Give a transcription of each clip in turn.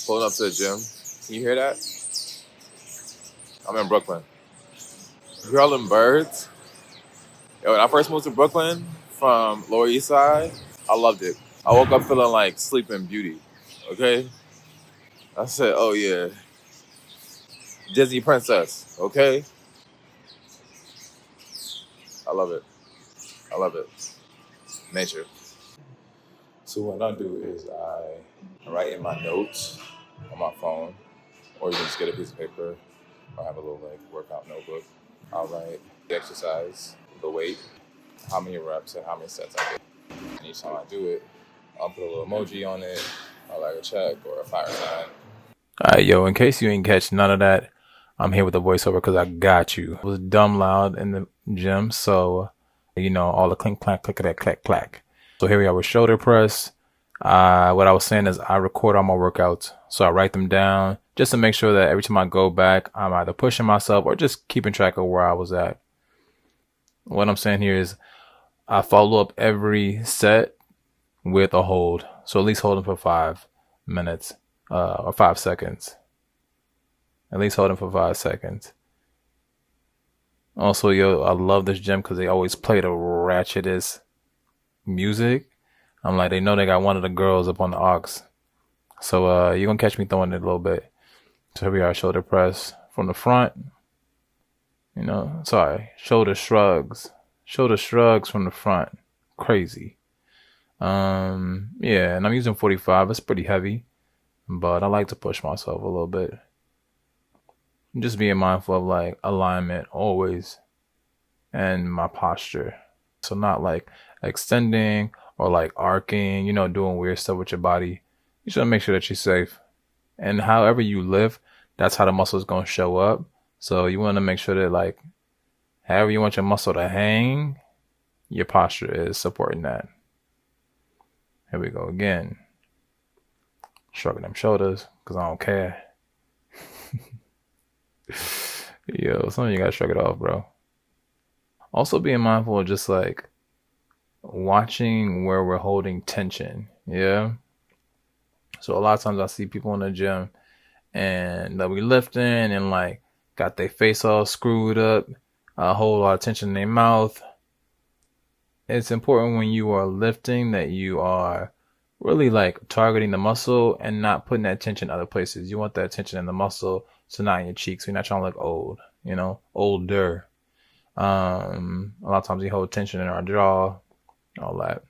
Pulling up to the gym. Can you hear that? I'm in Brooklyn. You hear all them birds? Yo, when I first moved to Brooklyn from Lower East Side, I loved it. I woke up feeling like Sleeping Beauty. Okay? I said, oh yeah, Disney princess. Okay? I love it. I love it. Nature. So what I do is I write in my notes on my phone, or you can just get a piece of paper or have a little like workout notebook. I'll write the exercise, the weight, how many reps and how many sets I did. And each time I do it, I'll put a little emoji on it, or like a check or a fire sign. Alright, yo, in case you ain't catch none of that, I'm here with the voiceover because I got you. It was dumb loud in the gym, so, you know, all the clink, clack, click, clack, clack, clack. So here we are with shoulder press. What I was saying is I record all my workouts, so I write them down just to make sure that every time I go back, I'm either pushing myself or just keeping track of where I was at. What I'm saying here is I follow up every set with a hold. So at least hold them for 5 minutes or 5 seconds. At least hold them for 5 seconds. Also, yo, I love this gym because they always play the ratchetest music. I'm like, they know they got one of the girls up on the aux. So you're going to catch me throwing it a little bit. So here we are, shoulder press from the front. You know, sorry, shoulder shrugs. Shoulder shrugs from the front. Crazy. Yeah, and I'm using 45. It's pretty heavy, but I like to push myself a little bit. Just being mindful of like alignment always and my posture. So not like extending or like arcing, you know, doing weird stuff with your body. You should make sure that you're safe. And however you lift, that's how the muscle is going to show up. So you want to make sure that like however you want your muscle to hang, your posture is supporting that. Here we go again. Shrugging them shoulders because I don't care. Yo, some of you gotta shrug it off, bro. Also being mindful of just like watching where we're holding tension. Yeah. So a lot of times I see people in the gym and they'll be lifting and like got their face all screwed up, a whole lot of tension in their mouth. It's important when you are lifting that you are really like targeting the muscle and not putting that tension other places. You want that tension in the muscle, so not in your cheeks. So you're not trying to look old, you know, older. A lot of times we hold tension in our jaw, all that.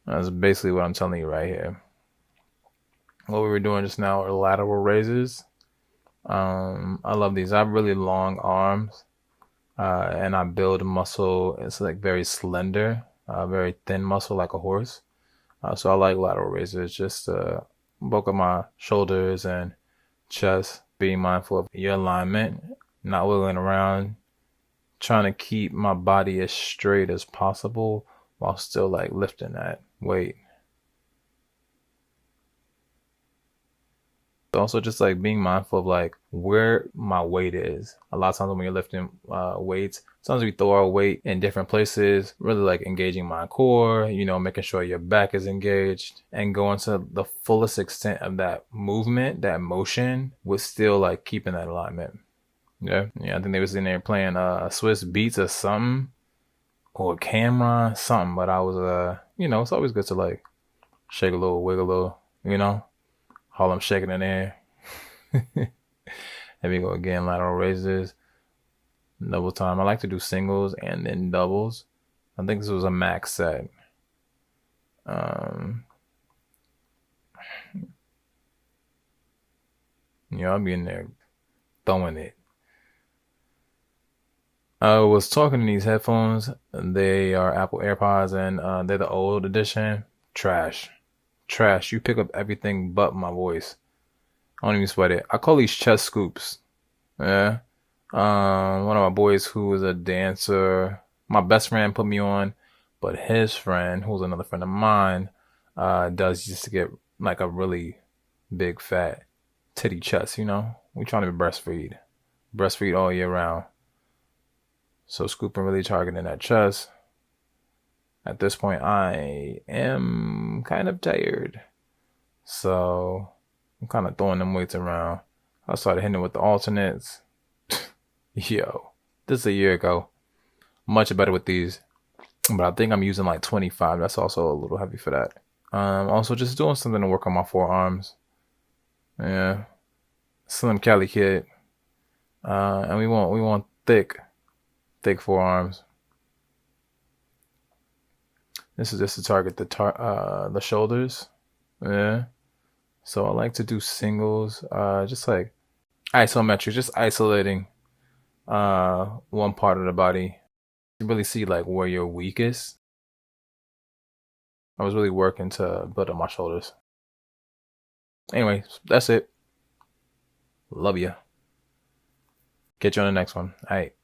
That's basically what I'm telling you right here. What we were doing just now are lateral raises. I love these. I have really long arms, and I build muscle. It's like very slender, very thin muscle like a horse. So I like lateral raises, just bulk up my shoulders and chest, being mindful of your alignment, not wiggling around, trying to keep my body as straight as possible while still like lifting that weight. Also just like being mindful of like where my weight is. A lot of times when you're lifting weights, sometimes we throw our weight in different places, really like engaging my core, you know, making sure your back is engaged and going to the fullest extent of that movement, that motion, with still like keeping that alignment. Yeah, I think they was in there playing Swiss Beats or something, or Camera, something, but I was you know, it's always good to like shake a little, wiggle a little, you know. Harlem shaking in there. There we go again, lateral raises. Double time. I like to do singles and then doubles. I think this was a max set. I'll be in there throwing it. I was talking in these headphones. They are Apple AirPods and they're the old edition. Trash. Trash. You pick up everything but my voice. I don't even sweat it. I call these chest scoops. Yeah. One of my boys who was a dancer, my best friend put me on, but his friend, who's another friend of mine, does just to get like a really big fat titty chest, you know? We trying to breastfeed all year round. So scooping really targeting that chest. At this point, I am kind of tired. So I'm kind of throwing them weights around. I started hitting it with the alternates. Yo, this is a year ago. Much better with these. But I think I'm using like 25. That's also a little heavy for that. Also just doing something to work on my forearms. Yeah. Slim Cali kid. And we want thick forearms. This is just to target the shoulders. Yeah. So I like to do singles, just like isometrics, just isolating one part of the body. You really see like where you're weakest. I was really working to build up my shoulders. Anyway, that's it. Love ya. Catch you on the next one. All right.